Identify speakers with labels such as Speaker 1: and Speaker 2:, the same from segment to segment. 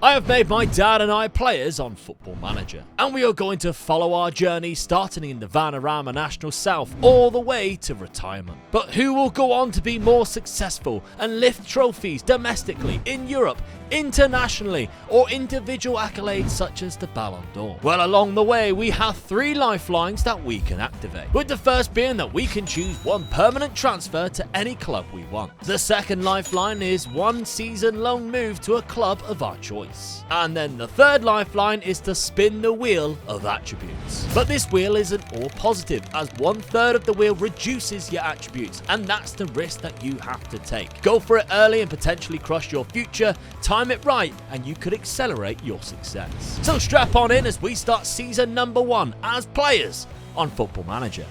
Speaker 1: I have made my dad and I players on Football Manager, and we are going to follow our journey starting in the Vanarama National South all the way to retirement. But who will go on to be more successful and lift trophies domestically, in Europe, internationally, or individual accolades such as the Balon Dor? Well, along the way we have 3 lifelines that we can activate, with the first being that we can choose one permanent transfer to any club we want. The second lifeline is 1 season loan move to a club of our choice. And then the third lifeline is to spin the wheel of attributes. But this wheel isn't all positive, as 1/3 of the wheel reduces your attributes, and that's the risk that you have to take. Go for it early and potentially crush your future, time it right, and you could accelerate your success. So strap on in as we start season number 1 as players on Football Manager.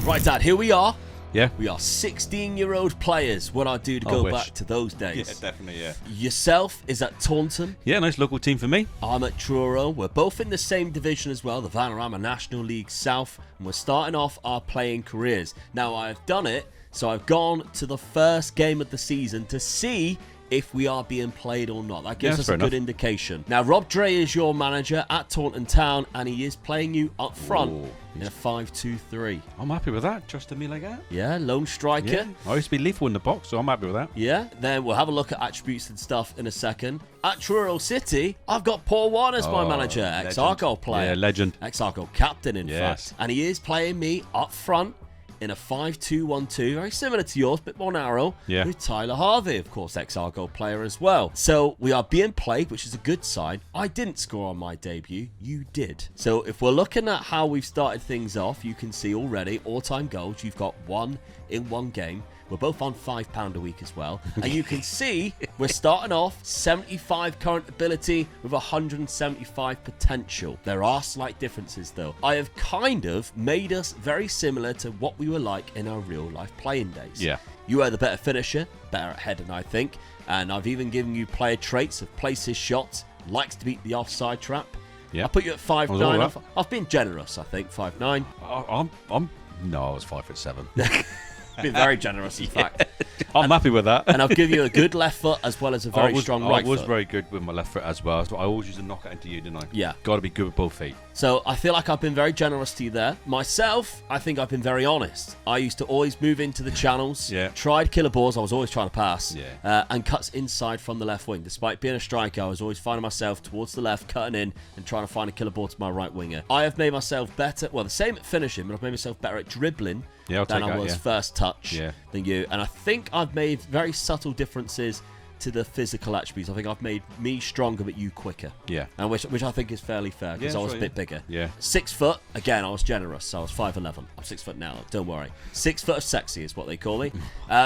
Speaker 1: Right, Dad, here we are.
Speaker 2: Yeah.
Speaker 1: We are 16-year-old players. What I do to go back to those days.
Speaker 2: Yeah, definitely, yeah.
Speaker 1: Yourself is at Taunton.
Speaker 2: Yeah, nice local team for me.
Speaker 1: I'm at Truro. We're both in the same division as well, the Vanarama National League South, and we're starting off our playing careers. Now, I've done it, so I've gone to the first game of the season to see if we are being played or not. That gives us a good indication. Now, Rob Dre is your manager at Taunton Town, and he is playing you up front in a 5-2-3.
Speaker 2: I'm happy with that. Trusting me like that.
Speaker 1: Yeah, lone striker.
Speaker 2: Yeah. I used to be lethal in the box, so I'm happy with that.
Speaker 1: Yeah, then we'll have a look at attributes and stuff in a second. At Truro City, I've got Paul Warren as my manager, ex-Argo player.
Speaker 2: Yeah, legend.
Speaker 1: Ex-Argo captain, in fact. And he is playing me up front in a 5-2-1-2, very similar to yours, bit more narrow, with Tyler Harvey, of course, ex-Argo player as well. So we are being played, which is a good sign. I didn't score on my debut, you did. So if we're looking at how we've started things off, you can see already, all-time goals, you've got 1 in 1 game. We're both on £5 a week as well. And you can see we're starting off 75 current ability with 175 potential. There are slight differences though. I have kind of made us very similar to what we were like in our real life playing days.
Speaker 2: Yeah.
Speaker 1: You are the better finisher, better at heading, I think. And I've even given you player traits of places shots, likes to beat the offside trap.
Speaker 2: Yeah.
Speaker 1: I put you at 5'9". I've been generous, I think, 5'9".
Speaker 2: No, I was 5'7".
Speaker 1: Been very generous, in fact.
Speaker 2: I'm happy with that.
Speaker 1: And I'll give you a good left foot as well as a very strong right foot.
Speaker 2: I was very good with my left foot as well. So I always used to knock it into you, didn't I?
Speaker 1: Yeah.
Speaker 2: Got to be good with both feet.
Speaker 1: So I feel like I've been very generous to you there. Myself, I think I've been very honest. I used to always move into the channels. Tried killer balls. I was always trying to pass. And cuts inside from the left wing. Despite being a striker, I was always finding myself towards the left, cutting in and trying to find a killer ball to my right winger. I have made myself better. Well, the same at finishing, but I've made myself better at dribbling than I was first touch than you. And I think I've made very subtle differences to the physical attributes. I think I've made me stronger but you quicker.
Speaker 2: Yeah.
Speaker 1: And which I think is fairly fair because I was a bit bigger.
Speaker 2: Yeah.
Speaker 1: 6 foot, again, I was generous. So I was 5'11". I'm 6 foot now, don't worry. 6 foot of sexy is what they call me.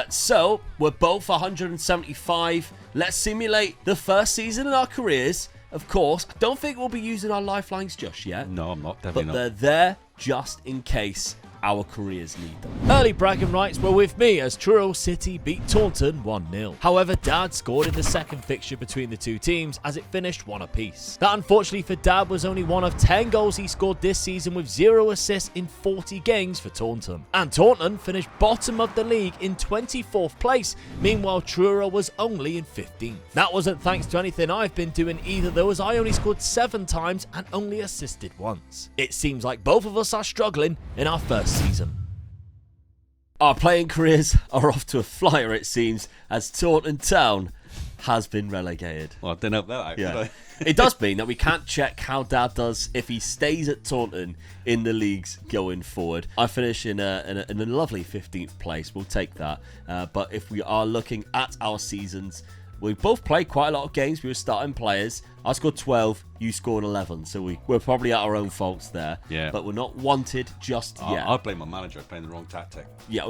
Speaker 1: So we're both 175. Let's simulate the first season in our careers. Of course, I don't think we'll be using our lifelines just yet.
Speaker 2: No, I'm not. Definitely not.
Speaker 1: But they're there just in case our careers need them. Early bragging rights were with me as Truro City beat Taunton 1-0. However, Dad scored in the second fixture between the two teams as it finished 1 apiece. That unfortunately for Dad was only one of 10 goals he scored this season with 0 assists in 40 games for Taunton. And Taunton finished bottom of the league in 24th place, meanwhile Truro was only in 15th. That wasn't thanks to anything I've been doing either though, as I only scored 7 times and only assisted once. It seems like both of us are struggling in our first season. Our playing careers are off to a flyer, it seems, as Taunton Town has been relegated.
Speaker 2: Well, I didn't help that out.
Speaker 1: Yeah. It does mean that we can't check how Dad does if he stays at Taunton in the leagues going forward. I finish in a lovely 15th place. We'll take that. But if we are looking at our seasons, we both played quite a lot of games. We were starting players. I scored 12, you scored 11. So we're probably at our own faults there.
Speaker 2: Yeah.
Speaker 1: But we're not wanted just yet.
Speaker 2: I blame my manager playing the wrong tactic.
Speaker 1: Yeah,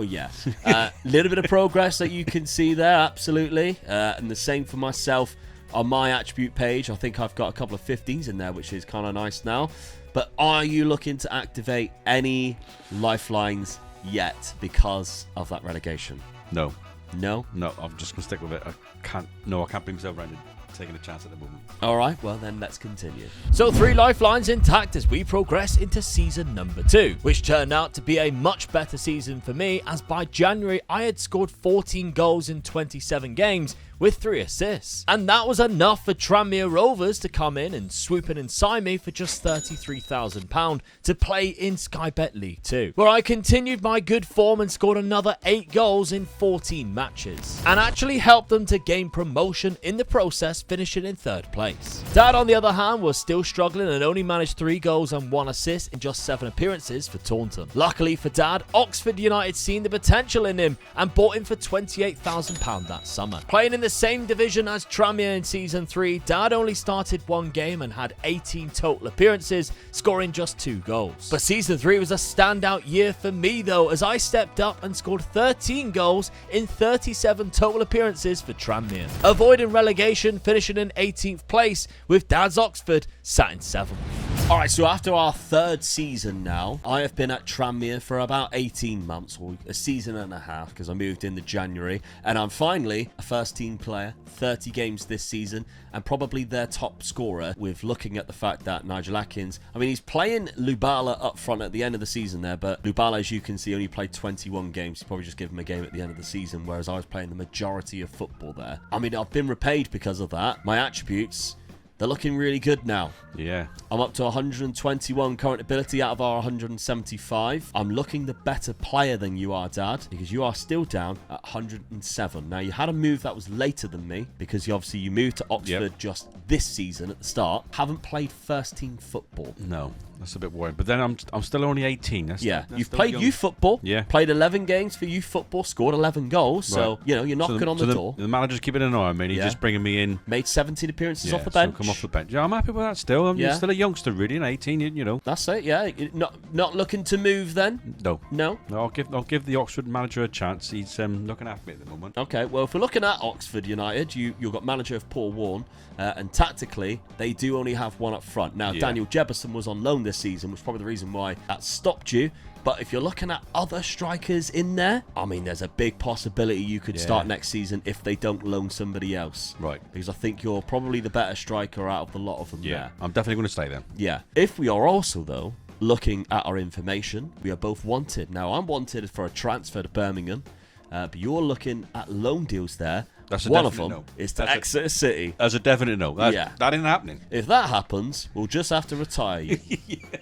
Speaker 1: little bit of progress that you can see there, absolutely. And the same for myself on my attribute page. I think I've got a couple of 15s in there, which is kind of nice now. But are you looking to activate any lifelines yet because of that relegation?
Speaker 2: No.
Speaker 1: No?
Speaker 2: No, I'm just going to stick with it. I can't bring myself around to taking a chance at the moment.
Speaker 1: All right, well then let's continue. So 3 lifelines intact as we progress into season number 2, which turned out to be a much better season for me as by January I had scored 14 goals in 27 games with 3 assists. And that was enough for Tranmere Rovers to come in and swoop in and sign me for just £33,000 to play in Sky Bet League 2, where I continued my good form and scored another 8 goals in 14 matches, and actually helped them to gain promotion in the process, finishing in 3rd place. Dad, on the other hand, was still struggling and only managed 3 goals and 1 assist in just 7 appearances for Taunton. Luckily for Dad, Oxford United seen the potential in him and bought him for £28,000 that summer. Playing in the same division as Tranmere in Season 3, Dad only started 1 game and had 18 total appearances, scoring just 2 goals. But Season 3 was a standout year for me though, as I stepped up and scored 13 goals in 37 total appearances for Tranmere, avoiding relegation, finishing in 18th place with Dad's Oxford sat in 7th.
Speaker 3: Alright, so after our 3rd season now, I have been at Tranmere for about 18 months, or a season and a half, because I moved in the January, and I'm finally a first team player, 30 games this season, and probably their top scorer, with looking at the fact that Nigel Atkins, I mean, he's playing Lubala up front at the end of the season there, but Lubala, as you can see, only played 21 games. You probably just give him a game at the end of the season, whereas I was playing the majority of football there. I mean, I've been repaid because of that. My attributes, they're looking really good now.
Speaker 2: Yeah.
Speaker 3: I'm up to 121 current ability out of our 175. I'm looking the better player than you are, Dad, because you are still down at 107. Now, you had a move that was later than me, because you moved to Oxford just this season at the start. Haven't played first team football.
Speaker 2: No, that's a bit worrying. But then I'm still only 18. That's
Speaker 3: You've played youth football.
Speaker 2: Yeah.
Speaker 3: Played 11 games for youth football, scored 11 goals. Right. So, you're knocking on the door.
Speaker 2: The manager's keeping an eye on me, and he's just bringing me in.
Speaker 3: Made 17 appearances off the bench.
Speaker 2: So come off the bench. Yeah, I'm happy with that still. I'm still a youngster, really, and 18, you know.
Speaker 3: That's it, yeah. Not looking to move then?
Speaker 2: No. I'll give the Oxford manager a chance. He's looking after me at the moment.
Speaker 3: Okay, well, if we're looking at Oxford United, you've got manager of Paul Warne, and tactically, they do only have one up front. Now, Daniel Jebberson was on loan this season, which is probably the reason why that stopped you. But if you're looking at other strikers in there, I mean, there's a big possibility you could start next season if they don't loan somebody else.
Speaker 2: Right.
Speaker 3: Because I think you're probably the better striker out of the lot of them there.
Speaker 2: I'm definitely going to stay there.
Speaker 3: Yeah. If we are also, though, looking at our information, we are both wanted. Now, I'm wanted for a transfer to Birmingham, but you're looking at loan deals there.
Speaker 2: That's a
Speaker 3: one
Speaker 2: definite
Speaker 3: of them
Speaker 2: no.
Speaker 3: is to Exeter City.
Speaker 2: That's a definite no. That ain't happening.
Speaker 3: If that happens, we'll just have to retire you.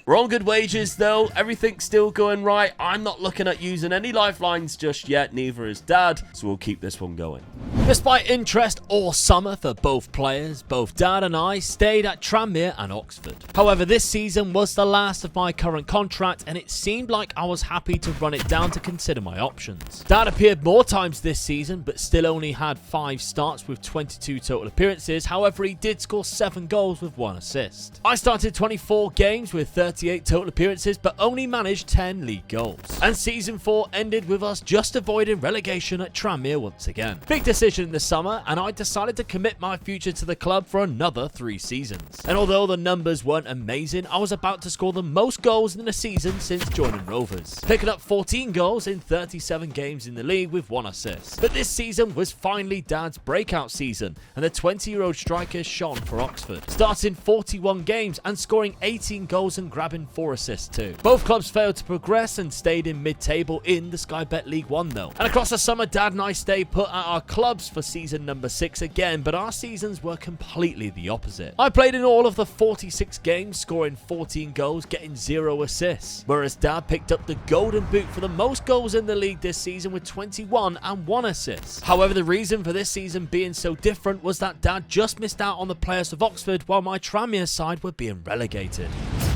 Speaker 3: We're on good wages, though. Everything's still going right. I'm not looking at using any lifelines just yet. Neither is Dad, so we'll keep this one going.
Speaker 1: Despite interest all summer for both players, both Dad and I stayed at Tranmere and Oxford. However, this season was the last of my current contract, and it seemed like I was happy to run it down to consider my options. Dad appeared more times this season, but still only had 5 starts with 22 total appearances. However, he did score 7 goals with 1 assist. I started 24 games with 38 total appearances, but only managed 10 league goals. And Season 4 ended with us just avoiding relegation at Tranmere once again. Big decision this summer, and I decided to commit my future to the club for another 3 seasons. And although the numbers weren't amazing, I was about to score the most goals in a season since joining Rovers, picking up 14 goals in 37 games in the league with 1 assist. But this season was finally Dad's breakout season, and the 20-year-old striker shone for Oxford, starting 41 games and scoring 18 goals and grabbing 4 assists too. Both clubs failed to progress and stayed in mid-table in the Sky Bet League 1 though. And across the summer, Dad and I stayed put at our clubs for season number 6 again, but our seasons were completely the opposite. I played in all of the 46 games, scoring 14 goals, getting 0 assists, whereas Dad picked up the golden boot for the most goals in the league this season with 21 and 1 assist. However, the reason for this season being so different was that Dad just missed out on the players of Oxford while my Tranmere side were being relegated.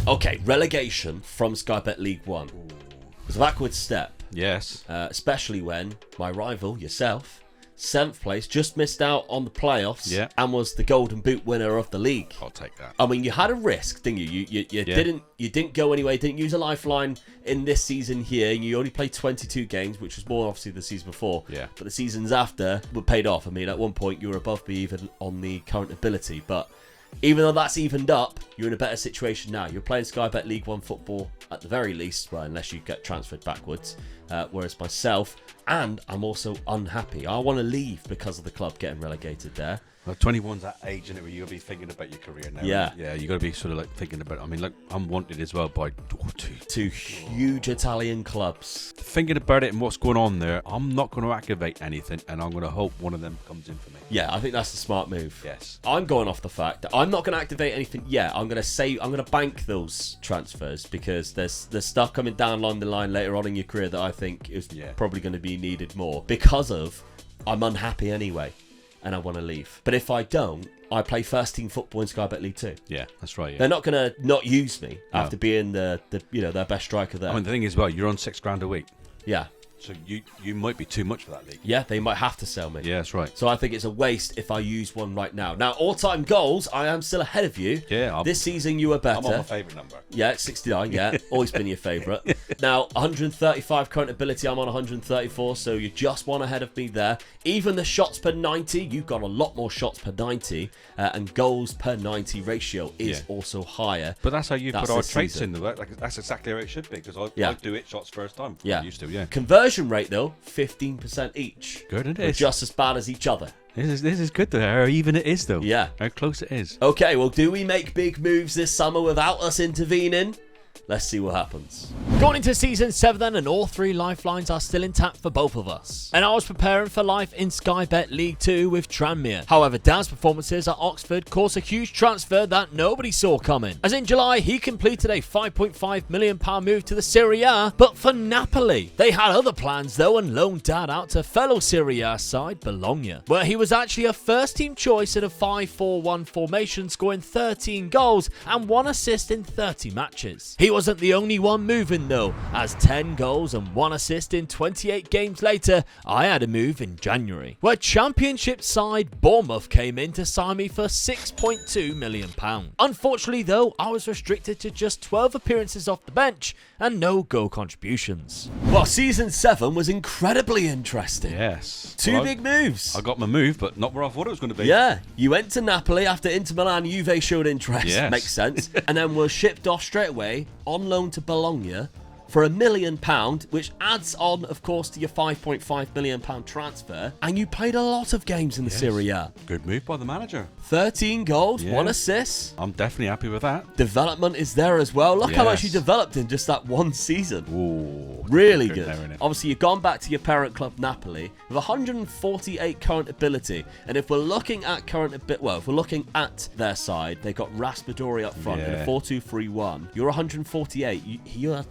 Speaker 3: Okay, relegation from Sky Bet League 1. It's a backward step.
Speaker 2: Yes.
Speaker 3: Especially when my rival, yourself, 7th place, just missed out on the playoffs and was the golden boot winner of the league.
Speaker 2: I'll take that.
Speaker 3: I mean, you had a risk, didn't you? You didn't go anyway, didn't use a lifeline in this season here. You only played 22 games, which was more obviously the season before.
Speaker 2: Yeah.
Speaker 3: But the seasons after were paid off. I mean, at one point you were above me even on the current ability, but even though that's evened up, you're in a better situation now. You're playing Sky Bet League 1 football at the very least, well, unless you get transferred backwards. whereas myself, and I'm also unhappy. I want to leave because of the club getting relegated there.
Speaker 2: Well, 21's that age, isn't it, where you'll be thinking about your career now.
Speaker 3: Yeah.
Speaker 2: Yeah, you got to be sort of like thinking about, I mean, like, I'm wanted as well by
Speaker 3: Two huge Italian clubs.
Speaker 2: Thinking about it and what's going on there, I'm not going to activate anything, and I'm going to hope one of them comes in for me.
Speaker 3: Yeah, I think that's the smart move.
Speaker 2: Yes.
Speaker 3: I'm going off the fact that I'm not going to activate anything yet. I'm going to bank those transfers because there's stuff coming down along the line later on in your career that I think is probably going to be needed more because of I'm unhappy anyway. And I want to leave. But if I don't, I play first team football in Sky Bet League 2.
Speaker 2: Yeah, that's right. Yeah.
Speaker 3: They're not going to not use me after being their best striker there.
Speaker 2: I mean, the thing is, well, you're on £6,000 a week.
Speaker 3: Yeah.
Speaker 2: So you might be too much for that league.
Speaker 3: Yeah, they might have to sell me.
Speaker 2: Yeah, that's right.
Speaker 3: So I think it's a waste if I use one right now. Now, all-time goals, I am still ahead of you.
Speaker 2: Yeah.
Speaker 3: This season, you were better.
Speaker 2: I'm on my favourite number.
Speaker 3: Yeah, it's 69, yeah. Always been your favourite. Now, 135 current ability, I'm on 134, so you're just one ahead of me there. Even the shots per 90, you've got a lot more shots per 90, and goals per 90 ratio is also higher.
Speaker 2: But that's how you put our traits
Speaker 3: season.
Speaker 2: in the work. Like, that's exactly how it should be, because I do it shots first time.
Speaker 3: Yeah.
Speaker 2: I used to, yeah.
Speaker 3: Conversion rate, though, 15% each.
Speaker 2: Good, it
Speaker 3: We're
Speaker 2: is.
Speaker 3: just as bad as each other.
Speaker 2: This is good, though. How even it is, though.
Speaker 3: Yeah.
Speaker 2: How close it is.
Speaker 3: Okay, well, do we make big moves this summer without us intervening? Let's see what happens.
Speaker 1: Going into season 7 then, and all 3 lifelines are still intact for both of us. And I was preparing for life in Sky Bet League 2 with Tranmere. However, Dan's performances at Oxford caused a huge transfer that nobody saw coming. As in July, he completed a £5.5 million move to the Serie A, but for Napoli. They had other plans though and loaned Dad out to fellow Serie A side Bologna, where he was actually a first team choice in a 5-4-1 formation, scoring 13 goals and 1 assist in 30 matches. He wasn't the only one moving though, as 10 goals and 1 assist in 28 games later, I had a move in January, where Championship side Bournemouth came in to sign me for £6.2 million. Unfortunately though, I was restricted to just 12 appearances off the bench and no goal contributions.
Speaker 3: Well, season 7 was incredibly interesting.
Speaker 2: Yes.
Speaker 3: Two big moves.
Speaker 2: I got my move, but not where I thought it was going to be.
Speaker 3: Yeah, you went to Napoli after Inter Milan, Juve showed interest.
Speaker 2: Yes.
Speaker 3: Makes sense. And then were shipped off straight away on loan to Bologna for £1 million, which adds on, of course, to your £5.5 million transfer. And you played a lot of games in the Serie A.
Speaker 2: Good move by the manager.
Speaker 3: 13 goals, 1 assist.
Speaker 2: I'm definitely happy with that.
Speaker 3: Development is there as well. Look how much you
Speaker 2: Yes.
Speaker 3: developed in just that one season.
Speaker 2: Ooh,
Speaker 3: Really good.
Speaker 2: there, innit?
Speaker 3: Obviously, you've gone back to your parent club, Napoli, with 148 current ability. And if we're looking at if we're looking at their side, they got Raspadori up front in a 4-2-3-1. You're 148. You're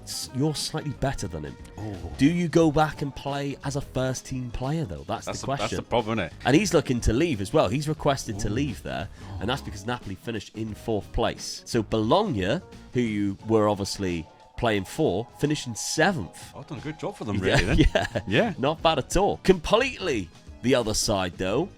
Speaker 3: slightly better than him.
Speaker 2: Ooh.
Speaker 3: Do you go back and play as a first team player though? That's the question.
Speaker 2: That's the problem, isn't it?
Speaker 3: And he's looking to leave as well. He's requested to leave there, and that's because Napoli finished in 4th place. So Bologna, who you were obviously playing for, finished in 7th.
Speaker 2: I've done a good job for them, really, then. Yeah.
Speaker 3: Not bad at all. Completely the other side, though.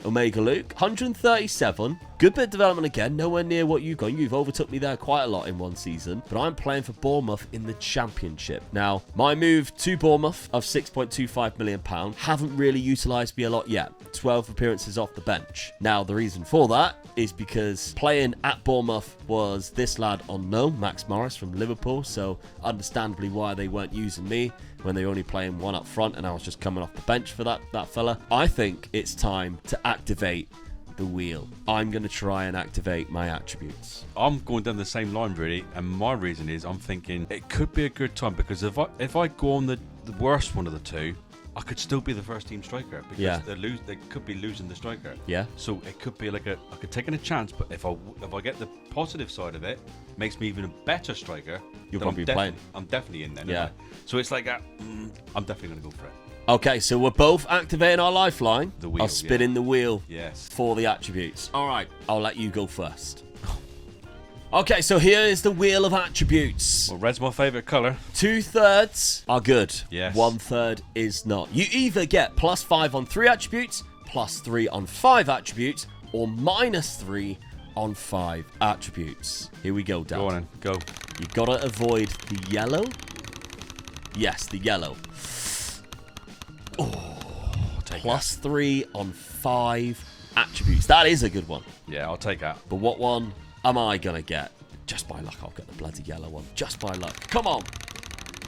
Speaker 3: Omega Luke, 137. Good bit of development again, nowhere near what you've got. You've overtook me there quite a lot in one season, but I'm playing for Bournemouth in the Championship. Now, my move to Bournemouth of £6.25 million haven't really utilised me a lot yet. 12 appearances off the bench. Now, the reason for that is because playing at Bournemouth was this lad on loan, Max Morris from Liverpool, so understandably why they weren't using me when they were only playing one up front and I was just coming off the bench for that fella. I think it's time to activate the wheel. I'm going to try and activate my attributes.
Speaker 2: I'm going down the same line, really, and my reason is I'm thinking it could be a good time, because if I go on the worst one of the two, I could still be the first team striker, because they could be losing the striker.
Speaker 3: Yeah.
Speaker 2: So it could be like I could take in a chance, but if I get the positive side of it, makes me even a better striker.
Speaker 3: You'll
Speaker 2: then
Speaker 3: probably be playing.
Speaker 2: I'm definitely in then.
Speaker 3: Yeah.
Speaker 2: So it's like I'm definitely going to go for it.
Speaker 3: Okay, so we're both activating our lifeline.
Speaker 2: The wheel,
Speaker 3: I'll spin the wheel
Speaker 2: Yes.
Speaker 3: for the attributes. All right, I'll let you go first. Okay, so here is the wheel of attributes.
Speaker 2: Well, red's my favourite colour.
Speaker 3: 2/3 are good.
Speaker 2: Yes.
Speaker 3: 1/3 is not. You either get +5 on 3 attributes, +3 on 5 attributes, or -3 on 5 attributes. Here we go, Dan.
Speaker 2: Go on then, go.
Speaker 3: You gotta avoid the yellow. Yes, the yellow. +3 on 5 attributes. That is a good one.
Speaker 2: Yeah, I'll take that.
Speaker 3: But what one am I gonna get? Just by luck, I'll get the bloody yellow one. Just by luck. Come on.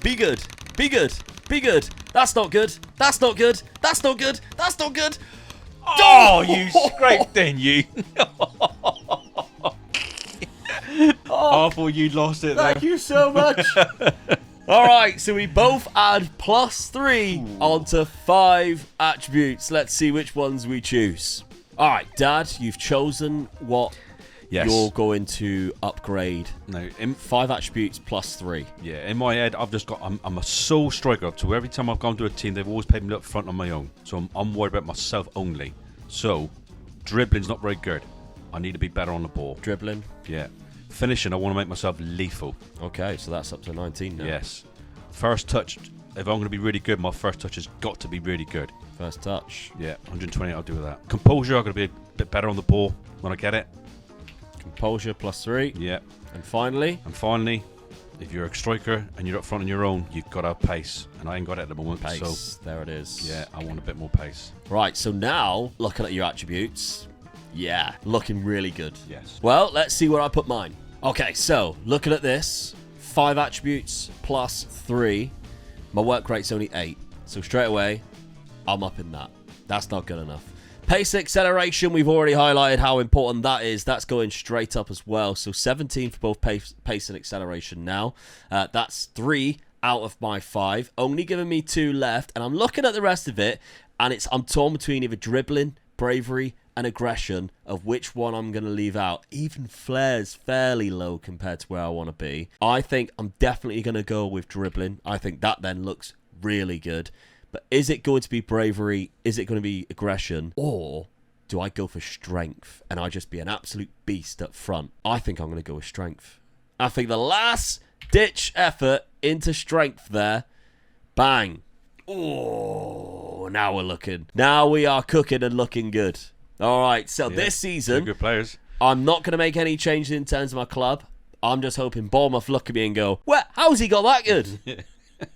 Speaker 3: Be good. Be good. Be good. That's not good. That's not good. That's not good. That's not good.
Speaker 2: Oh, you scraped in, you. I thought you lost it there.
Speaker 3: Thank you so much. All right, so we both add +3 onto 5 attributes. Let's see which ones we choose. All right, Dad, you've chosen what you're going to upgrade.
Speaker 2: No,
Speaker 3: 5 attributes +3.
Speaker 2: Yeah, in my head, I've just got. I'm a sole striker up to every time I've gone to a team, they've always paid me up front on my own. So I'm worried about myself only. So dribbling's not very good. I need to be better on the ball.
Speaker 3: Dribbling.
Speaker 2: Yeah. Finishing, I want to make myself lethal.
Speaker 3: Okay, so that's up to 19 now.
Speaker 2: Yes. First touch, if I'm going to be really good, my first touch has got to be really good.
Speaker 3: First touch.
Speaker 2: Yeah, 120, I'll do with that. Composure, I've got to be a bit better on the ball when I get it.
Speaker 3: Composure +3.
Speaker 2: Yeah.
Speaker 3: And finally,
Speaker 2: if you're a striker and you're up front on your own, you've got to have pace. And I ain't got it at the moment.
Speaker 3: pace.
Speaker 2: So,
Speaker 3: There it is.
Speaker 2: yeah, I want a bit more pace.
Speaker 3: Right, so now, looking at your attributes, yeah, looking really good.
Speaker 2: Yes.
Speaker 3: Well, let's see where I put mine. Okay, so looking at this, 5 attributes +3. My work rate's only 8. So straight away, I'm up in that. That's not good enough. Pace acceleration, we've already highlighted how important that is. That's going straight up as well. So 17 for both pace and acceleration now. That's 3 out of my 5. Only giving me 2 left. And I'm looking at the rest of it, and I'm torn between either dribbling, bravery, and aggression of which one I'm going to leave out. Even flair's fairly low compared to where I want to be. I think I'm definitely going to go with dribbling. I think that then looks really good. But is it going to be bravery? Is it going to be aggression? Or do I go for strength and I just be an absolute beast up front? I think I'm going to go with strength. I think the last ditch effort into strength there. Bang. Oh, now we're looking. Now we are cooking and looking good. All right, so this season,
Speaker 2: good players.
Speaker 3: I'm not going to make any changes in terms of my club. I'm just hoping Bournemouth look at me and go, well, how's he got that good?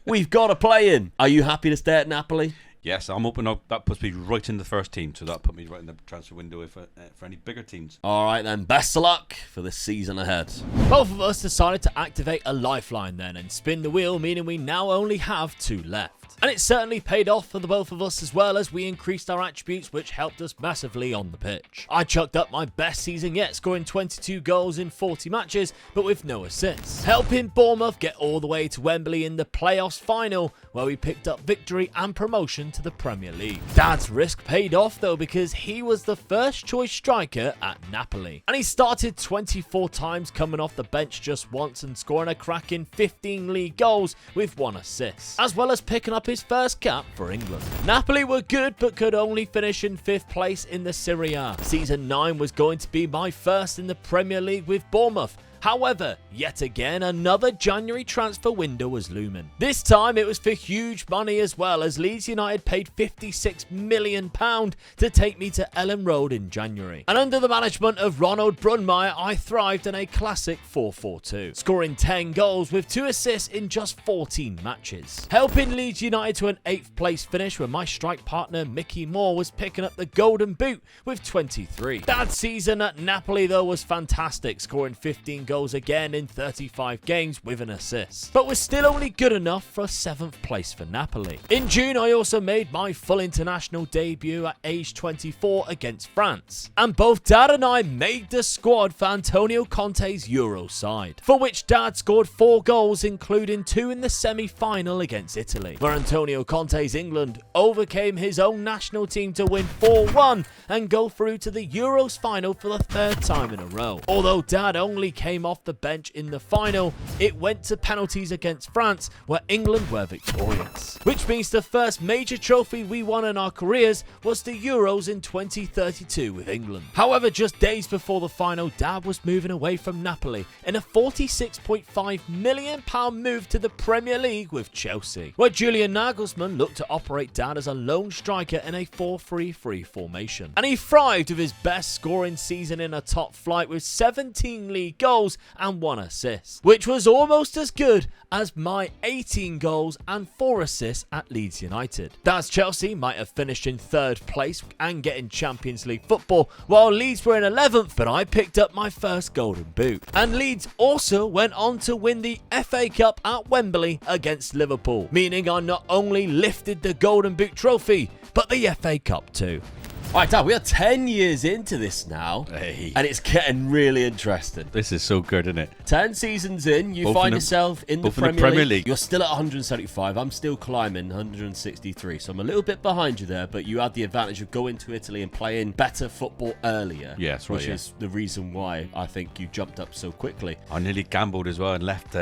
Speaker 3: We've got to play in. Are you happy to stay at Napoli?
Speaker 2: Yes, I'm hoping that puts me right in the first team, so that put me right in the transfer window for any bigger teams.
Speaker 3: All right, then. Best of luck for the season ahead.
Speaker 1: Both of us decided to activate a lifeline then and spin the wheel, meaning we now only have 2 left. And it certainly paid off for the both of us, as well as we increased our attributes, which helped us massively on the pitch. I chucked up my best season yet, scoring 22 goals in 40 matches, but with no assists, helping Bournemouth get all the way to Wembley in the playoffs final, where we picked up victory and promotion to the Premier League. Dad's risk paid off though, because he was the first choice striker at Napoli, and he started 24 times, coming off the bench just once and scoring a cracking 15 league goals with 1 assist, as well as picking up his first cap for England. Napoli were good, but could only finish in 5th place in the Serie A. Season 9 was going to be my first in the Premier League with Bournemouth. However, yet again, another January transfer window was looming. This time it was for huge money as well, as Leeds United paid £56 million to take me to Ellen Road in January. And under the management of Ronald Brunmeier, I thrived in a classic 4-4-2, scoring 10 goals with 2 assists in just 14 matches, helping Leeds United to an 8th place finish, where my strike partner Mickey Moore was picking up the golden boot with 23. That season at Napoli though was fantastic, scoring 15 goals again in 35 games with an assist, but was still only good enough for 7th place for Napoli. In June, I also made my full international debut at age 24 against France, and both Dad and I made the squad for Antonio Conte's Euro side, for which Dad scored 4 goals, including 2 in the semi-final against Italy, where Antonio Conte's England overcame his own national team to win 4-1 and go through to the Euros final for the 3rd time in a row. Although Dad only came off the bench in the final, it went to penalties against France, where England were victorious, which means the first major trophy we won in our careers was the Euros in 2032 with England. However, just days before the final, Dad was moving away from Napoli in a £46.5 million move to the Premier League with Chelsea, where Julian Nagelsmann looked to operate Dad as a lone striker in a 4-3-3 formation. And he thrived with his best scoring season in a top flight with 17 league goals goals and 1 assist, which was almost as good as my 18 goals and 4 assists at Leeds United. That's Chelsea might have finished in 3rd place and getting Champions League football, while Leeds were in 11th, but I picked up my first golden boot. And Leeds also went on to win the FA Cup at Wembley against Liverpool, meaning I not only lifted the golden boot trophy, but the FA Cup too.
Speaker 3: Alright, Dad, we are 10 years into this now, and it's getting really interesting.
Speaker 2: This is so good, isn't it?
Speaker 3: 10 seasons in, you
Speaker 2: Both
Speaker 3: find
Speaker 2: in the-
Speaker 3: yourself in the
Speaker 2: both in the
Speaker 3: Premier
Speaker 2: Premier
Speaker 3: League.
Speaker 2: League.
Speaker 3: You're still at 175. I'm still climbing 163. So I'm a little bit behind you there, but you had the advantage of going to Italy and playing better football earlier.
Speaker 2: Yeah, that's right,
Speaker 3: Which
Speaker 2: yeah.
Speaker 3: is the reason why I think you jumped up so quickly.
Speaker 2: I nearly gambled as well and left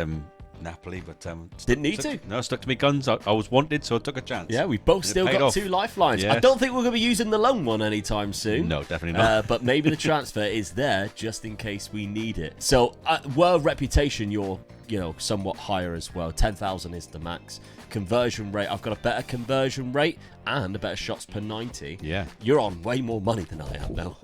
Speaker 2: Napoli, but
Speaker 3: Didn't need to.
Speaker 2: No, stuck to me guns. I was wanted, so I took a chance.
Speaker 3: Yeah, we've both
Speaker 2: And it
Speaker 3: still
Speaker 2: paid
Speaker 3: got
Speaker 2: off.
Speaker 3: 2 lifelines. I
Speaker 2: Yes.
Speaker 3: don't think we're going to be using the lone one anytime soon.
Speaker 2: No, definitely not.
Speaker 3: But maybe the transfer is there just in case we need it. So, world reputation, you're somewhat higher as well. 10,000 is the max. Conversion rate, I've got a better conversion rate and a better shots per 90.
Speaker 2: Yeah.
Speaker 3: You're on way more money than I am now.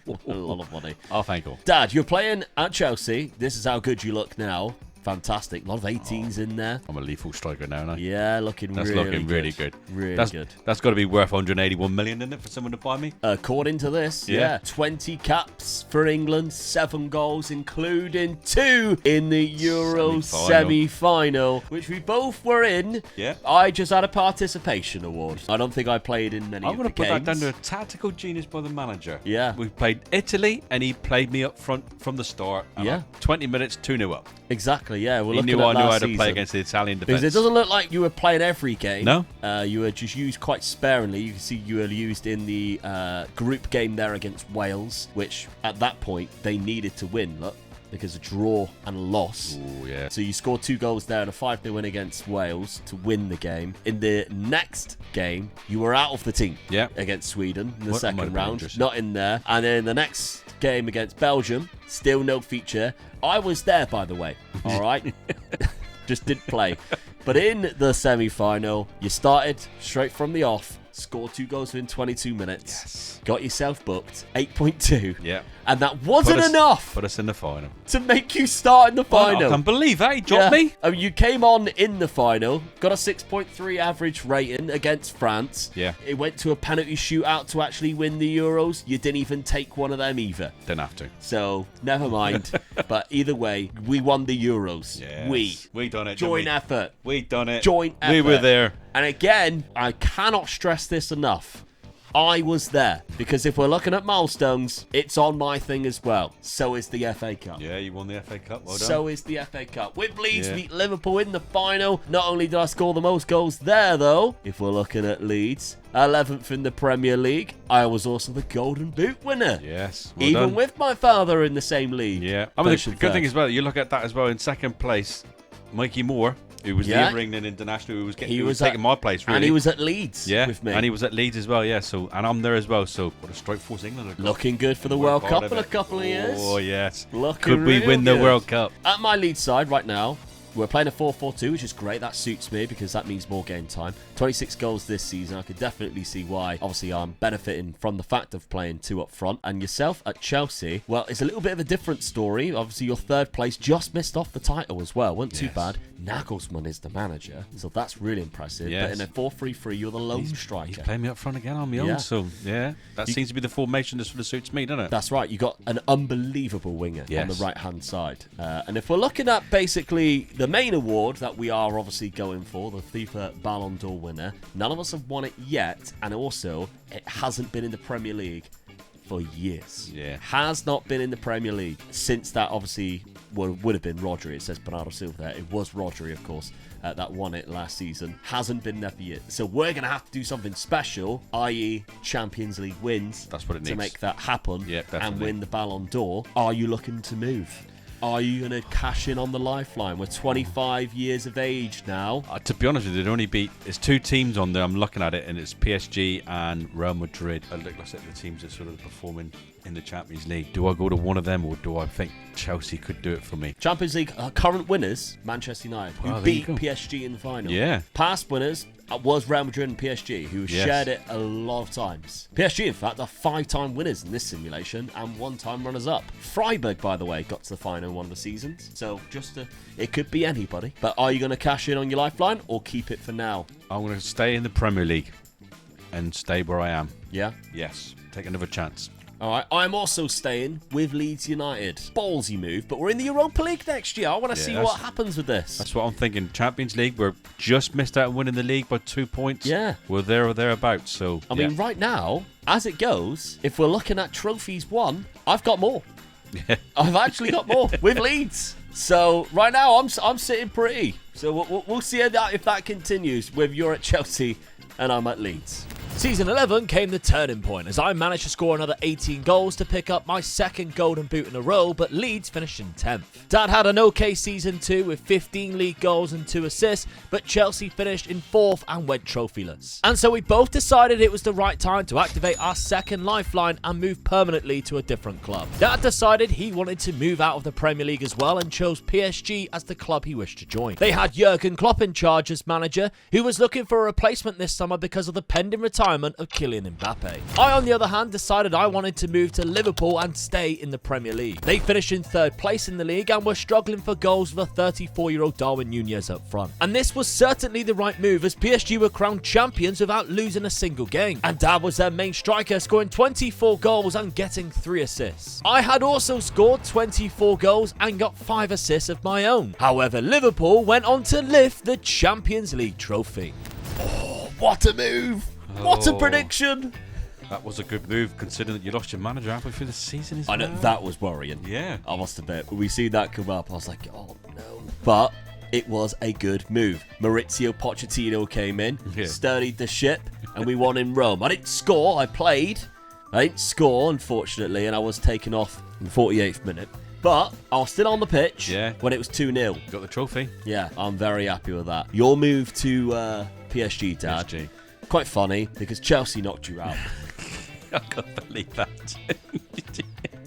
Speaker 3: A lot of money.
Speaker 2: Oh, thank you.
Speaker 3: Dad, you're playing at Chelsea. This is how good you look now. Fantastic. A lot of 18s in there.
Speaker 2: I'm a lethal striker now, aren't I?
Speaker 3: Yeah, looking
Speaker 2: That's
Speaker 3: really
Speaker 2: looking
Speaker 3: good.
Speaker 2: really good.
Speaker 3: Really
Speaker 2: that's,
Speaker 3: good.
Speaker 2: That's got to be worth 181 million, isn't it, for someone to buy me?
Speaker 3: According to this,
Speaker 2: Yeah.
Speaker 3: 20 caps for England, 7 goals, including 2 in the Euro semi-final, which we both were in.
Speaker 2: Yeah.
Speaker 3: I just had a participation award. I don't think I played in many
Speaker 2: I'm
Speaker 3: of
Speaker 2: going
Speaker 3: the
Speaker 2: to put
Speaker 3: games.
Speaker 2: that down to a tactical genius by the manager.
Speaker 3: Yeah.
Speaker 2: We played Italy, and he played me up front from the start. And
Speaker 3: Yeah.
Speaker 2: 20 minutes, 2-0 up.
Speaker 3: Exactly, yeah. We're
Speaker 2: He
Speaker 3: looking
Speaker 2: knew
Speaker 3: at
Speaker 2: I knew
Speaker 3: last
Speaker 2: how to
Speaker 3: season.
Speaker 2: play against the Italian
Speaker 3: Because
Speaker 2: defence.
Speaker 3: it doesn't look like you were playing every game.
Speaker 2: No.
Speaker 3: You were just used quite sparingly. You can see you were used in the group game there against Wales, which at that point they needed to win, look, because a draw and a loss.
Speaker 2: Ooh, yeah.
Speaker 3: So you scored 2 goals there and a 5-0 win against Wales to win the game. In the next game, you were out of the team
Speaker 2: Yeah.
Speaker 3: against Sweden in the
Speaker 2: Might have
Speaker 3: second
Speaker 2: been
Speaker 3: round.
Speaker 2: interesting.
Speaker 3: Not in there. And then the next game against Belgium, still no feature. I was there, by the way. All right? Just didn't play. But in the semi-final, you started straight from the off, scored 2 goals within 22 minutes,
Speaker 2: Yes.
Speaker 3: got yourself booked, 8.2.
Speaker 2: Yeah.
Speaker 3: And that wasn't
Speaker 2: Put us-
Speaker 3: enough
Speaker 2: Put us in the final.
Speaker 3: to make you start in the final.
Speaker 2: I can't believe that. He dropped me.
Speaker 3: I mean, you came on in the final, got a 6.3 average rating against France.
Speaker 2: Yeah.
Speaker 3: It went to a penalty shootout to actually win the Euros. You didn't even take one of them either.
Speaker 2: Didn't have to.
Speaker 3: So, never mind. But either way, we won the Euros.
Speaker 2: Yes. We done it. didn't
Speaker 3: Joint
Speaker 2: we?
Speaker 3: effort.
Speaker 2: We done it.
Speaker 3: Joint effort.
Speaker 2: We were there.
Speaker 3: And again, I cannot stress this enough. I was there. Because if we're looking at milestones, it's on my thing as well. So is the FA Cup.
Speaker 2: Yeah, you won the FA Cup. Well done.
Speaker 3: So is the FA Cup. With Leeds
Speaker 2: Yeah.
Speaker 3: beat Liverpool in the final. Not only did I score the most goals there, though, if we're looking at Leeds, 11th in the Premier League, I was also the Golden Boot winner.
Speaker 2: Yes. Well
Speaker 3: Even
Speaker 2: done.
Speaker 3: with my father in the same league.
Speaker 2: Yeah. I mean, the
Speaker 3: Finishing
Speaker 2: good thing
Speaker 3: third.
Speaker 2: as well, you look at that as well. In second place, Mikey Moore, who was
Speaker 3: Yeah.
Speaker 2: the England international, who was
Speaker 3: He was
Speaker 2: taking
Speaker 3: at-
Speaker 2: my place, really.
Speaker 3: And he was at Leeds
Speaker 2: yeah,
Speaker 3: with me.
Speaker 2: and he was at Leeds as well, yeah. So, and I'm there as well. So, what a strike force England have got.
Speaker 3: Looking good for the
Speaker 2: Work
Speaker 3: World
Speaker 2: hard
Speaker 3: Cup
Speaker 2: of
Speaker 3: in a
Speaker 2: it.
Speaker 3: couple of years.
Speaker 2: Oh yes.
Speaker 3: Looking
Speaker 2: Could we
Speaker 3: real
Speaker 2: win the
Speaker 3: good.
Speaker 2: World Cup?
Speaker 3: At my lead side right now, we're playing a 4-4-2, which is great. That suits me because that means more game time. 26 goals this season. I could definitely see why. Obviously, I'm benefiting from the fact of playing 2 up front. And yourself at Chelsea, well, it's a little bit of a different story. Obviously, your 3rd place just missed off the title as well. Wasn't too
Speaker 2: Yes.
Speaker 3: bad. Nagelsmann is the manager, so that's really impressive.
Speaker 2: Yes.
Speaker 3: But in a 4-3-3, you're the lone striker.
Speaker 2: He's playing me up front again on my
Speaker 3: Yeah.
Speaker 2: own. So, yeah. That seems to be the formation that sort of suits me, doesn't it?
Speaker 3: That's right. You got an unbelievable winger on
Speaker 2: Yes.
Speaker 3: the right-hand side. And if we're looking at basically the main award that we are obviously going for, the FIFA Balon Dor winner, none of us have won it yet. And also, it hasn't been in the Premier League for years.
Speaker 2: Yeah.
Speaker 3: Has not been in the Premier League since that obviously would have been Rodri. It says Bernardo Silva there. It was Rodri, of course, that won it last season. Hasn't been there for years. So we're going to have to do something special, i.e. Champions League wins.
Speaker 2: That's what it
Speaker 3: to
Speaker 2: needs.
Speaker 3: make that happen
Speaker 2: Yeah,
Speaker 3: and
Speaker 2: definitely.
Speaker 3: win the Ballon d'Or. Are you looking to move? Are you going to cash in on the lifeline? We're 25 years of age now.
Speaker 2: To be honest with you, they'd only beat. It's 2 teams on there. I'm looking at it, and it's PSG and Real Madrid. I look at the teams that sort of performing in the Champions League. Do I go to one of them, or do I think Chelsea could do it for me?
Speaker 3: Champions League current winners, Manchester United, who
Speaker 2: Oh, there you
Speaker 3: beat
Speaker 2: go.
Speaker 3: PSG in the final.
Speaker 2: Yeah.
Speaker 3: Past winners, was Real Madrid and PSG, who
Speaker 2: Yes.
Speaker 3: shared it a lot of times. PSG, in fact, are 5-time winners in this simulation and 1-time runners-up. Freiburg, by the way, got to the final in one of the seasons. So it could be anybody. But are you going to cash in on your lifeline or keep it for now?
Speaker 2: I'm going to stay in the Premier League and stay where I am.
Speaker 3: Yeah?
Speaker 2: Yes. Take another chance.
Speaker 3: All right, I'm also staying with Leeds United. Ballsy move, but we're in the Europa League next year. I want to see what happens with this.
Speaker 2: That's what I'm thinking. Champions League, we're just missed out on winning the league by 2 points.
Speaker 3: Yeah.
Speaker 2: We're there or thereabouts. So
Speaker 3: I mean, right now, as it goes, if we're looking at trophies won, I've got more.
Speaker 2: Yeah.
Speaker 3: I've actually got more with Leeds. So right now, I'm sitting pretty. So we'll see if that continues with you're at Chelsea and I'm at Leeds.
Speaker 1: Season 11 came the turning point as I managed to score another 18 goals to pick up my second golden boot in a row, but Leeds finished in 10th. Dad had an okay season too with 15 league goals and 2 assists, but Chelsea finished in 4th and went trophyless. And so we both decided it was the right time to activate our second lifeline and move permanently to a different club. Dad decided he wanted to move out of the Premier League as well and chose PSG as the club he wished to join. They had Jurgen Klopp in charge as manager, who was looking for a replacement this summer because of the pending retirement of Kylian Mbappe. I, on the other hand, decided I wanted to move to Liverpool and stay in the Premier League. They finished in 3rd place in the league and were struggling for goals with a 34-year-old Darwin Nunez up front. And this was certainly the right move as PSG were crowned champions without losing a single game. And Dad was their main striker, scoring 24 goals and getting 3 assists. I had also scored 24 goals and got 5 assists of my own. However, Liverpool went on to lift the Champions League trophy.
Speaker 3: Oh, what a move! What a prediction!
Speaker 2: That was a good move considering that you lost your manager halfway through the season.
Speaker 3: I know, that was worrying.
Speaker 2: Yeah.
Speaker 3: I must admit, when we see that come up, I was like, oh no. But it was a good move. Maurizio Pochettino came in, sturdied the ship, and we won in Rome. I didn't score, I played. I didn't score, unfortunately, and I was taken off in the 48th minute. But I was still on the pitch when it was 2-0.
Speaker 2: Got the trophy.
Speaker 3: Yeah, I'm very happy with that. Your move to PSG, Dad.
Speaker 2: PSG.
Speaker 3: Quite funny, because Chelsea knocked you out.
Speaker 2: I can't believe that.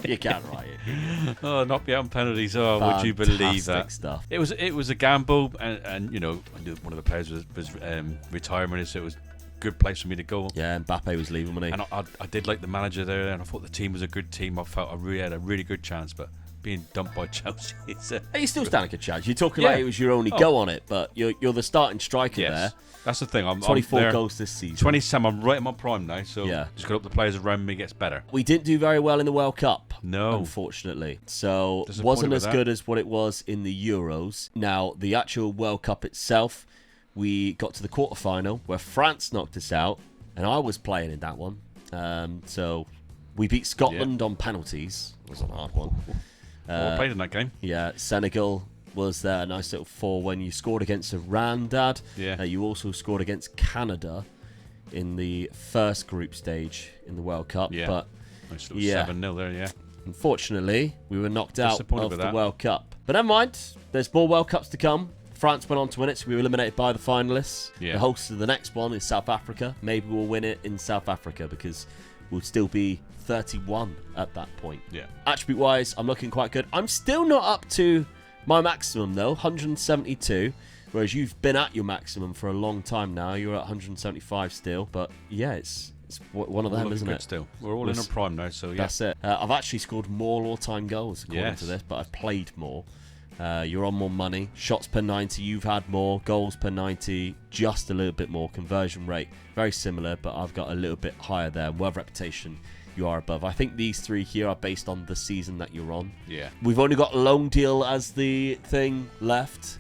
Speaker 3: You can't write it.
Speaker 2: Oh, knock me out on penalties. Oh, would you believe that?
Speaker 3: Stuff.
Speaker 2: It was a gamble, and you know, I knew one of the players was retiring, so it was a good place for me to go.
Speaker 3: Yeah, Mbappe was leaving, wasn't he?
Speaker 2: And I did like the manager there, and I thought the team was a good team. I felt I really had a really good chance, but being dumped by Chelsea,
Speaker 3: You still stand a good chance. You're talking like it was your only go on it, but you're the starting striker there.
Speaker 2: That's the thing. I'm
Speaker 3: 24 goals this season.
Speaker 2: 27. I'm right in my prime now, so just got up the players around me gets better.
Speaker 3: We didn't do very well in the World Cup,
Speaker 2: no,
Speaker 3: unfortunately. So wasn't as good as what it was in the Euros. Now, the actual World Cup itself, we got to the quarterfinal where France knocked us out, and I was playing in that one. So we beat Scotland on penalties. It was a hard one.
Speaker 2: I played in that game.
Speaker 3: Yeah, Senegal was there, a nice little 4 when you scored against Iran, Dad.
Speaker 2: Yeah.
Speaker 3: You also scored against Canada in the first group stage in the World Cup.
Speaker 2: Yeah.
Speaker 3: But
Speaker 2: Nice little 7-0 there, yeah.
Speaker 3: Unfortunately, we were knocked out of the
Speaker 2: that.
Speaker 3: World Cup. But never mind, there's more World Cups to come. France went on to win it, so we were eliminated by the finalists.
Speaker 2: Yeah.
Speaker 3: The host of the next one is South Africa. Maybe we'll win it in South Africa because we'll still be 31 at that point.
Speaker 2: Yeah.
Speaker 3: Attribute-wise, I'm looking quite good. I'm still not up to my maximum, though, 172, whereas you've been at your maximum for a long time now. You're at 175 still, but yeah, it's one of them, isn't it?
Speaker 2: Still, we're all in our prime now, so yeah.
Speaker 3: That's it. I've actually scored more all-time goals according to this, but I've played more. You're on more money. Shots per 90, you've had more. Goals per 90, just a little bit more. Conversion rate, very similar, but I've got a little bit higher there. World reputation, you are above. I think these 3 here are based on the season that you're on.
Speaker 2: Yeah.
Speaker 3: We've only got loan deal as the thing left.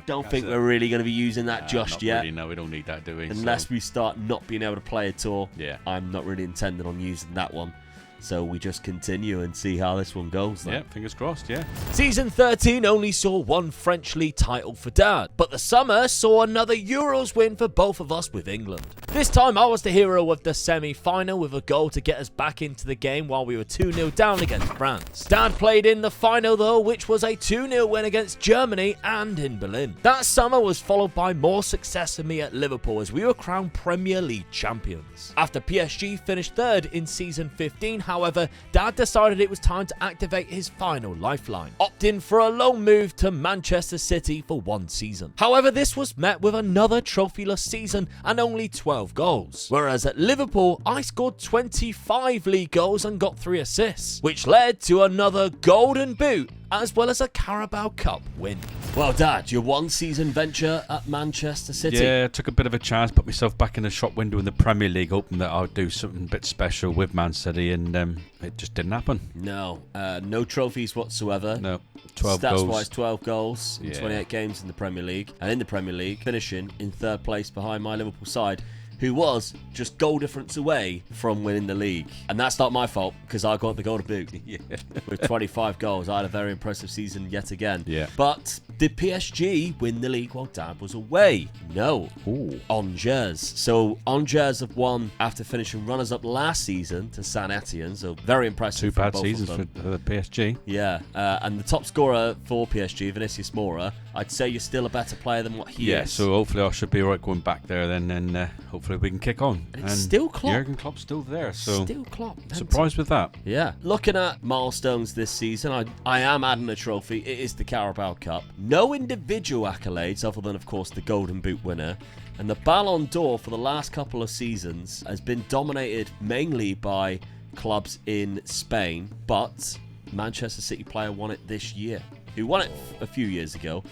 Speaker 3: Don't think we're really going to be using that just yet.
Speaker 2: Really, no, we don't need that, do we?
Speaker 3: Unless we start not being able to play at all.
Speaker 2: Yeah.
Speaker 3: I'm not really intending on using that one. So we just continue and see how this one goes then.
Speaker 2: Yeah, fingers crossed, yeah.
Speaker 1: Season 13 only saw one French League title for Dad, but the summer saw another Euros win for both of us with England. This time I was the hero of the semi-final with a goal to get us back into the game while we were 2-0 down against France. Dad played in the final though, which was a 2-0 win against Germany and in Berlin. That summer was followed by more success for me at Liverpool as we were crowned Premier League champions. After PSG finished third in season 15, however, Dad decided it was time to activate his final lifeline, opting for a loan move to Manchester City for 1 season. However, this was met with another trophyless season and only 12 goals. Whereas at Liverpool, I scored 25 league goals and got 3 assists, which led to another golden boot as well as a Carabao Cup win.
Speaker 3: Well, Dad, your 1 season venture at Manchester City.
Speaker 2: Yeah, I took a bit of a chance, put myself back in the shop window in the Premier League, hoping that I'd do something a bit special with Man City, and it just didn't happen.
Speaker 3: No, no trophies whatsoever.
Speaker 2: No, 12 goals.
Speaker 3: Stats-wise, 12 goals in 28 games in the Premier League. And in the Premier League, finishing in 3rd place behind my Liverpool side, who was just goal difference away from winning the league. And that's not my fault, because I got the golden boot.
Speaker 2: Yeah.
Speaker 3: With 25 goals. I had a very impressive season yet again.
Speaker 2: Yeah.
Speaker 3: But did PSG win the league while Dad was away? No.
Speaker 2: Ooh.
Speaker 3: Angers. So Angers have won after finishing runners-up last season to Saint Etienne. So very impressive.
Speaker 2: 2
Speaker 3: from
Speaker 2: bad
Speaker 3: both
Speaker 2: seasons
Speaker 3: of them.
Speaker 2: for the PSG.
Speaker 3: Yeah, and the top scorer for PSG, Vinicius Moura, I'd say you're still a better player than what he is.
Speaker 2: Yeah, so hopefully I should be right going back there then, and hopefully we can kick on.
Speaker 3: And it's still Klopp.
Speaker 2: Jurgen Klopp's still there, so
Speaker 3: Still Klopp.
Speaker 2: surprised with that.
Speaker 3: Yeah. Looking at milestones this season, I am adding a trophy. It is the Carabao Cup. No individual accolades other than, of course, the Golden Boot winner. And the Balon d'Or for the last couple of seasons has been dominated mainly by clubs in Spain, but Manchester City player won it this year. Who won it a few years ago.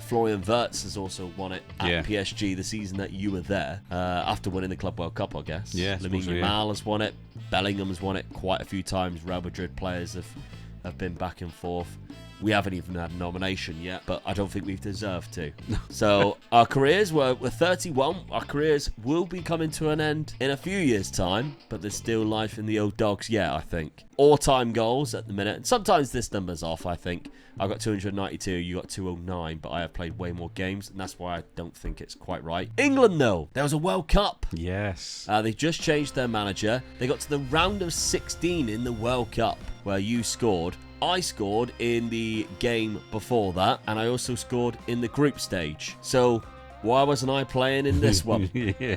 Speaker 3: Florian Wirtz has also won it at PSG the season that you were there, after winning the Club World Cup, I guess.
Speaker 2: Yeah,
Speaker 3: Lamine Yamal has won it. Bellingham has won it quite a few times. Real Madrid players have been back and forth. We haven't even had a nomination yet, but I don't think we've deserved to. So our careers, we're 31. Our careers will be coming to an end in a few years' time, but there's still life in the old dogs yet, I think. All-time goals at the minute, and sometimes this number's off, I think. I got 292, you got 209, but I have played way more games, and that's why I don't think it's quite right. England, though, there was a World Cup.
Speaker 2: Yes.
Speaker 3: They just changed their manager. They got to the round of 16 in the World Cup, where you scored. I scored in the game before that, and I also scored in the group stage. So why wasn't I playing in this one?
Speaker 2: Yeah.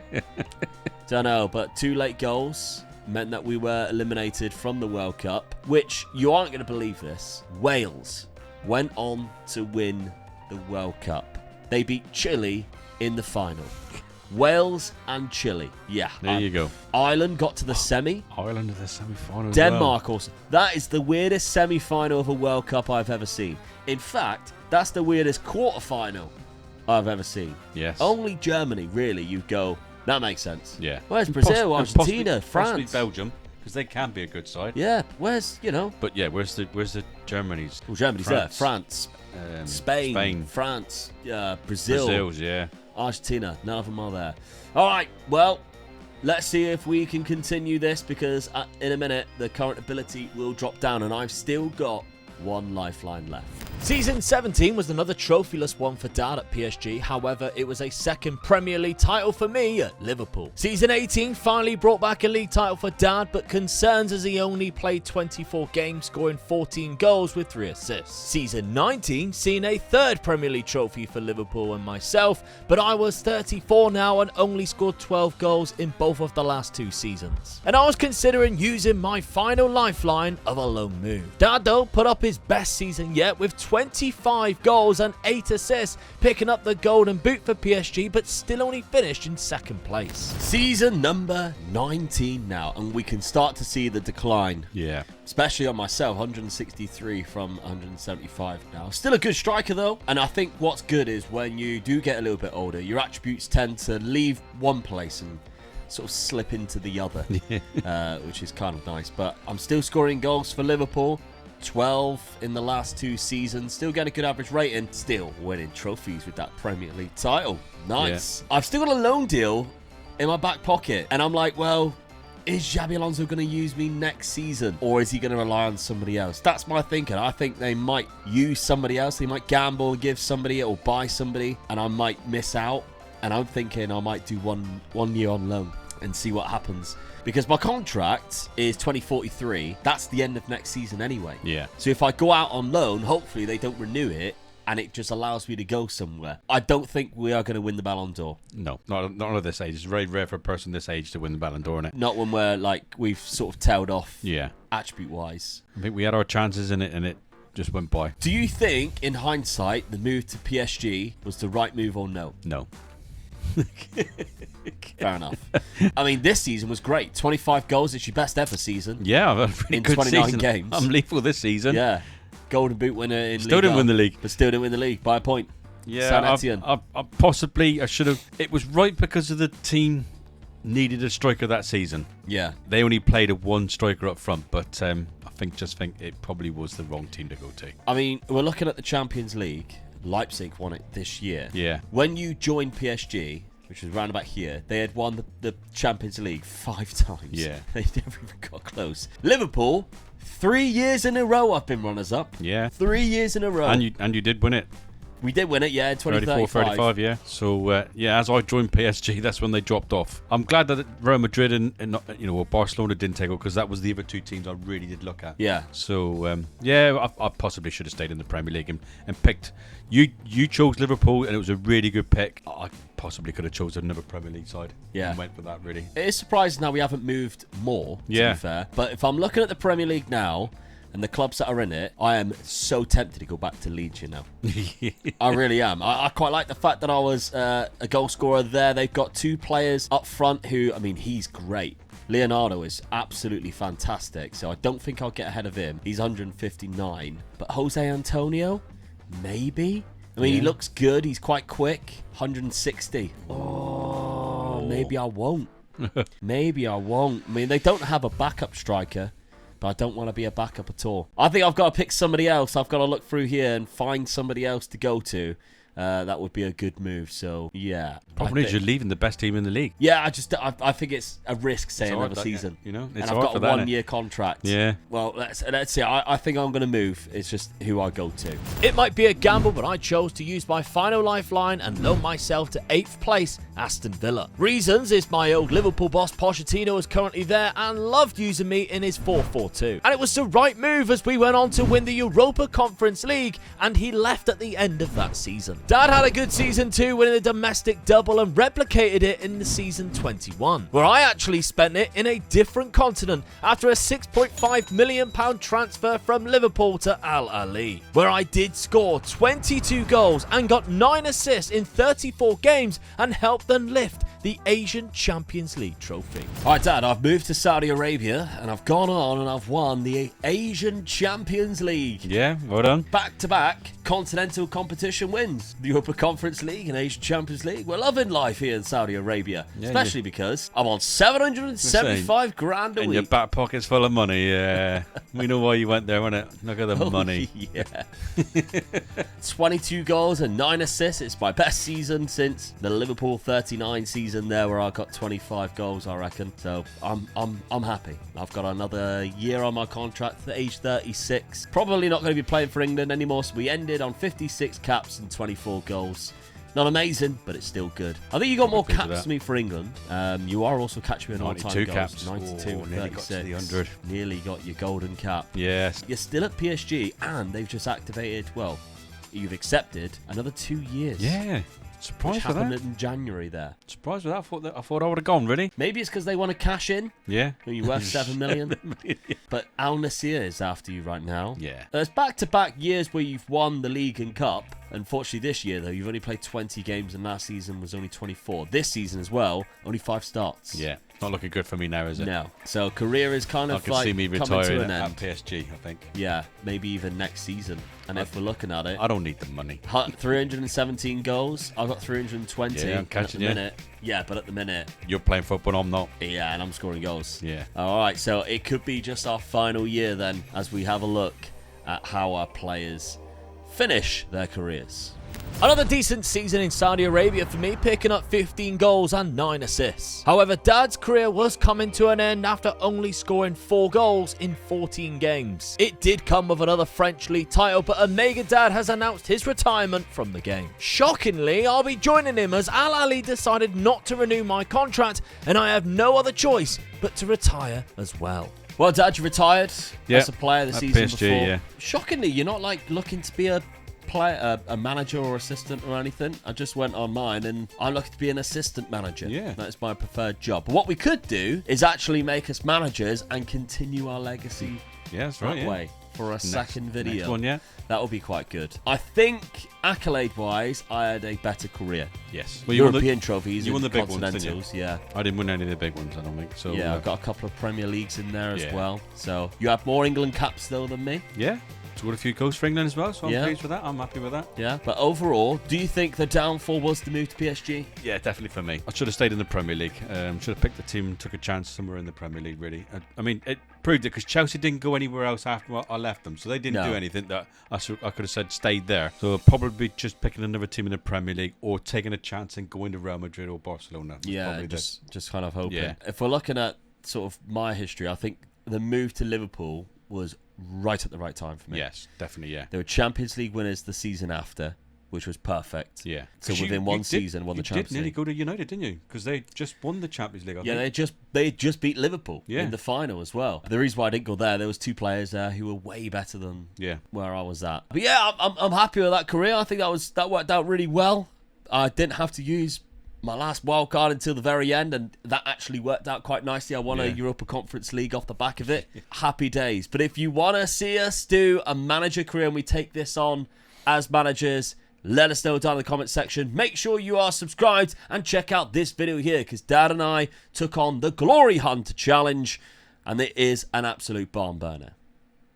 Speaker 3: Don't know, but 2 late goals meant that we were eliminated from the World Cup, which you aren't going to believe this. Wales went on to win the World Cup. They beat Chile in the final. Wales and Chile. Yeah.
Speaker 2: There you go.
Speaker 3: Ireland got to the semi.
Speaker 2: Ireland to the semi-final.
Speaker 3: Denmark also. That is the weirdest semi-final of a World Cup I've ever seen. In fact, that's the weirdest quarter-final I've ever seen.
Speaker 2: Yes.
Speaker 3: Only Germany, really, you'd go, that makes sense.
Speaker 2: Yeah.
Speaker 3: Where's Brazil, Argentina, France?
Speaker 2: Possibly Belgium, because they can be a good side.
Speaker 3: Yeah, where's,
Speaker 2: But yeah, where's the Germany's?
Speaker 3: Well, Germany's there. France, Spain, France, Brazil.
Speaker 2: Brazil's, yeah.
Speaker 3: Argentina, none of them are there. All right, well, let's see if we can continue this, because in a minute the current ability will drop down, and I've still got 1 lifeline left.
Speaker 1: Season 17 was another trophyless one for Dad at PSG, however it was a second Premier League title for me at Liverpool. Season 18 finally brought back a league title for Dad, but concerns as he only played 24 games, scoring 14 goals with 3 assists. Season 19 seen a 3rd Premier League trophy for Liverpool and myself, but I was 34 now and only scored 12 goals in both of the last 2 seasons. And I was considering using my final lifeline of a loan move. Dad though put up his best season yet with 25 goals and 8 assists, picking up the golden boot for PSG, but still only finished in 2nd place.
Speaker 3: Season number 19 now, and we can start to see the decline.
Speaker 2: Yeah.
Speaker 3: Especially on myself, 163 from 175 now. Still a good striker though, and I think what's good is when you do get a little bit older, your attributes tend to leave one place and sort of slip into the other, which is kind of nice. But I'm still scoring goals for Liverpool. 12 in the last 2 seasons, still getting a good average rating, still winning trophies with that Premier League title. Nice. Yeah. I've still got a loan deal in my back pocket, and I'm like, well, is Xabi Alonso going to use me next season, or is he going to rely on somebody else? That's my thinking. I think they might use somebody else. They might gamble and give somebody or buy somebody, and I might miss out and I'm thinking I might do one year on loan and see what happens. Because my contract is 2043. That's the end of next season anyway.
Speaker 2: Yeah.
Speaker 3: So if I go out on loan, hopefully they don't renew it, and it just allows me to go somewhere. I don't think we are going to win the Balon Dor.
Speaker 2: No, not at this age. It's very rare for a person this age to win the Balon D'Or, innit?
Speaker 3: Not when we're like, we've sort of tailed off
Speaker 2: Yeah.
Speaker 3: attribute-wise.
Speaker 2: I think we had our chances in it, and it just went by.
Speaker 3: Do you think, in hindsight, the move to PSG was the right move or no?
Speaker 2: No.
Speaker 3: Fair enough. I mean, this season was great. 25 goals. It's your best ever season.
Speaker 2: Yeah, I've had a really
Speaker 3: In
Speaker 2: good
Speaker 3: 29
Speaker 2: season.
Speaker 3: games.
Speaker 2: I'm lethal this season.
Speaker 3: Yeah. Golden Boot winner in
Speaker 2: Still didn't win the league.
Speaker 3: But still didn't win the league by a point.
Speaker 2: Yeah,
Speaker 3: Saint Etienne.
Speaker 2: I should have. It was right because of the team needed a striker that season.
Speaker 3: Yeah.
Speaker 2: They only played a one striker up front, but I think it probably was the wrong team to go to.
Speaker 3: I mean, we're looking at the Champions League. Leipzig won it this year.
Speaker 2: Yeah.
Speaker 3: When you joined PSG, which was round about here, they had won the Champions League 5 times.
Speaker 2: Yeah.
Speaker 3: They never even got close. Liverpool, 3 years in a row I've been runners-up.
Speaker 2: Yeah.
Speaker 3: 3 years in a row.
Speaker 2: And you did win it.
Speaker 3: We did win it, yeah, in 2035.
Speaker 2: 35, yeah. So, as I joined PSG, that's when they dropped off. I'm glad that Real Madrid and Barcelona didn't take it, because that was the other two teams I really did look at.
Speaker 3: Yeah.
Speaker 2: So, I possibly should have stayed in the Premier League and picked. You chose Liverpool, and it was a really good pick. I possibly could have chosen another Premier League side.
Speaker 3: Yeah.
Speaker 2: And went for that, really.
Speaker 3: It is surprising now we haven't moved more, to be fair. But if I'm looking at the Premier League now, and the clubs that are in it, I am so tempted to go back to Leeds, you know. I really am. I quite like the fact that I was a goal scorer there. They've got 2 players up front who, I mean, he's great. Leonardo is absolutely fantastic, so I don't think I'll get ahead of him. He's 159. But Jose Antonio, maybe? I mean, he looks good. He's quite quick. 160. Oh, maybe I won't. Maybe I won't. I mean, they don't have a backup striker, but I don't want to be a backup at all. I think I've got to pick somebody else. I've got to look through here and find somebody else to go to. That would be a good move. So, yeah.
Speaker 2: Problem is you're leaving the best team in the league.
Speaker 3: Yeah, I think it's a risk staying another
Speaker 2: hard,
Speaker 3: season.
Speaker 2: You know,
Speaker 3: and I've got a 1-year contract.
Speaker 2: Yeah.
Speaker 3: Well, let's see. I think I'm going to move. It's just who I go to.
Speaker 1: It might be a gamble, but I chose to use my final lifeline and loan myself to 8th place, Aston Villa. Reasons is my old Liverpool boss Pochettino is currently there and loved using me in his 4-4-2. And it was the right move as we went on to win the Europa Conference League, and he left at the end of that season. Dad had a good season too, winning the domestic double, and replicated it in the season 21, where I actually spent it in a different continent after a £6.5 million transfer from Liverpool to Al Ahly, where I did score 22 goals and got 9 assists in 34 games and helped them lift the Asian Champions League trophy.
Speaker 3: All right, Dad, I've moved to Saudi Arabia and I've gone on and I've won the Asian Champions League.
Speaker 2: Yeah, well done.
Speaker 3: Back-to-back continental competition wins. The Europa Conference League and Asian Champions League. We're loving life here in Saudi Arabia, especially because I'm on 775 grand a
Speaker 2: and
Speaker 3: week.
Speaker 2: your back pocket's full of money. Yeah, we know why you went there, wasn't it? Look at the money.
Speaker 3: Yeah. 22 goals and 9 assists. It's my best season since the Liverpool 39 season there, where I got 25 goals, I reckon. So I'm happy. I've got another year on my contract at age 36. Probably not going to be playing for England anymore. So we ended on 56 caps and 24 goals. Not amazing, but it's still good. I think you got more caps than me for England. You are also catching me an all-time
Speaker 2: 92
Speaker 3: goals.
Speaker 2: caps.
Speaker 3: 92 and
Speaker 2: nearly
Speaker 3: 36.
Speaker 2: got to the 100.
Speaker 3: Nearly got your golden cap.
Speaker 2: Yes.
Speaker 3: You're still at PSG, and they've just activated, well, you've accepted another 2 years.
Speaker 2: Yeah.
Speaker 3: Which
Speaker 2: Surprised with
Speaker 3: happened
Speaker 2: that.
Speaker 3: in January there.
Speaker 2: Surprised with that. I thought I would have gone, really.
Speaker 3: Maybe it's because they want to cash in.
Speaker 2: Yeah.
Speaker 3: You're worth 7 million. But Al Nassr is after you right now.
Speaker 2: Yeah.
Speaker 3: There's back-to-back years where you've won the league and cup. Unfortunately, this year, though, you've only played 20 games, and last season was only 24. This season as well, only 5 starts.
Speaker 2: Yeah. Not looking good for me now, is it?
Speaker 3: No. So career is kind
Speaker 2: I
Speaker 3: of
Speaker 2: can
Speaker 3: like
Speaker 2: see me
Speaker 3: coming to
Speaker 2: retiring
Speaker 3: an
Speaker 2: at
Speaker 3: end.
Speaker 2: PSG, I think.
Speaker 3: Yeah, maybe even next season. And if we're looking at it,
Speaker 2: I don't need the money.
Speaker 3: 317 goals. I've got 320.
Speaker 2: Yeah, I'm catching you.
Speaker 3: Minute. Yeah, but at the minute,
Speaker 2: You're playing football, I'm not.
Speaker 3: yeah, and I'm scoring goals.
Speaker 2: Yeah.
Speaker 3: All right, so it could be just our final year then, as we have a look at how our players finish their careers.
Speaker 1: Another decent season in Saudi Arabia for me, picking up 15 goals and 9 assists. However, Dad's career was coming to an end after only scoring 4 goals in 14 games. It did come with another French league title, but Omega Dad has announced his retirement from the game. Shockingly, I'll be joining him as Al Ali decided not to renew my contract, and I have no other choice but to retire as well.
Speaker 3: Well, Dad, you retired as a player the
Speaker 2: at
Speaker 3: season
Speaker 2: PSG,
Speaker 3: before.
Speaker 2: yeah.
Speaker 3: Shockingly, you're not like looking to be a player, a manager or assistant or anything. I just went on mine and I'm looking to be an assistant manager.
Speaker 2: Yeah.
Speaker 3: That's my preferred job. But what we could do is actually make us managers and continue our legacy
Speaker 2: Yeah, that's right.
Speaker 3: that way for a second video.
Speaker 2: Next one, yeah.
Speaker 3: That would be quite good. I think accolade-wise, I had a better career.
Speaker 2: Yes.
Speaker 3: European trophies,
Speaker 2: you won the big ones,
Speaker 3: continentals,
Speaker 2: didn't you?
Speaker 3: yeah.
Speaker 2: I didn't win any of the big ones, I don't think. So
Speaker 3: Yeah, I've got a couple of Premier Leagues in there as
Speaker 2: Yeah.
Speaker 3: well. So you have more England caps though than me.
Speaker 2: yeah. Scored a few goals for England as well, so I'm
Speaker 3: Yeah.
Speaker 2: pleased with that. I'm happy with that.
Speaker 3: Yeah, but overall, do you think the downfall was the move to PSG?
Speaker 2: Yeah, definitely for me. I should have stayed in the Premier League. Should have picked the team, took a chance somewhere in the Premier League, really. I mean, it proved it because Chelsea didn't go anywhere else after I left them, so they didn't do anything that I could have said stayed there. So I'll probably be just picking another team in the Premier League or taking a chance and going to Real Madrid or Barcelona.
Speaker 3: Yeah, just kind of hoping.
Speaker 2: Yeah.
Speaker 3: If we're looking at sort of my history, I think the move to Liverpool was right at the right time for me.
Speaker 2: Yes, definitely, yeah.
Speaker 3: They were Champions League winners the season after, which was perfect.
Speaker 2: Yeah.
Speaker 3: So within one season, won the Champions
Speaker 2: You did nearly
Speaker 3: League.
Speaker 2: go to United, didn't you? Because they just won the Champions League, I
Speaker 3: Yeah,
Speaker 2: think.
Speaker 3: they just beat Liverpool
Speaker 2: Yeah.
Speaker 3: in the final as well. The reason why I didn't go there was 2 players there who were way better than where I was at. But yeah, I'm happy with that career. I think that worked out really well. I didn't have to use my last wild card until the very end, and that actually worked out quite nicely. I won a Europa Conference League off the back of it. Happy days. But if you want to see us do a manager career and we take this on as managers, let us know down in the comment section. Make sure you are subscribed and check out this video here, because Dad and I took on the Glory Hunter Challenge, and it is an absolute barn burner.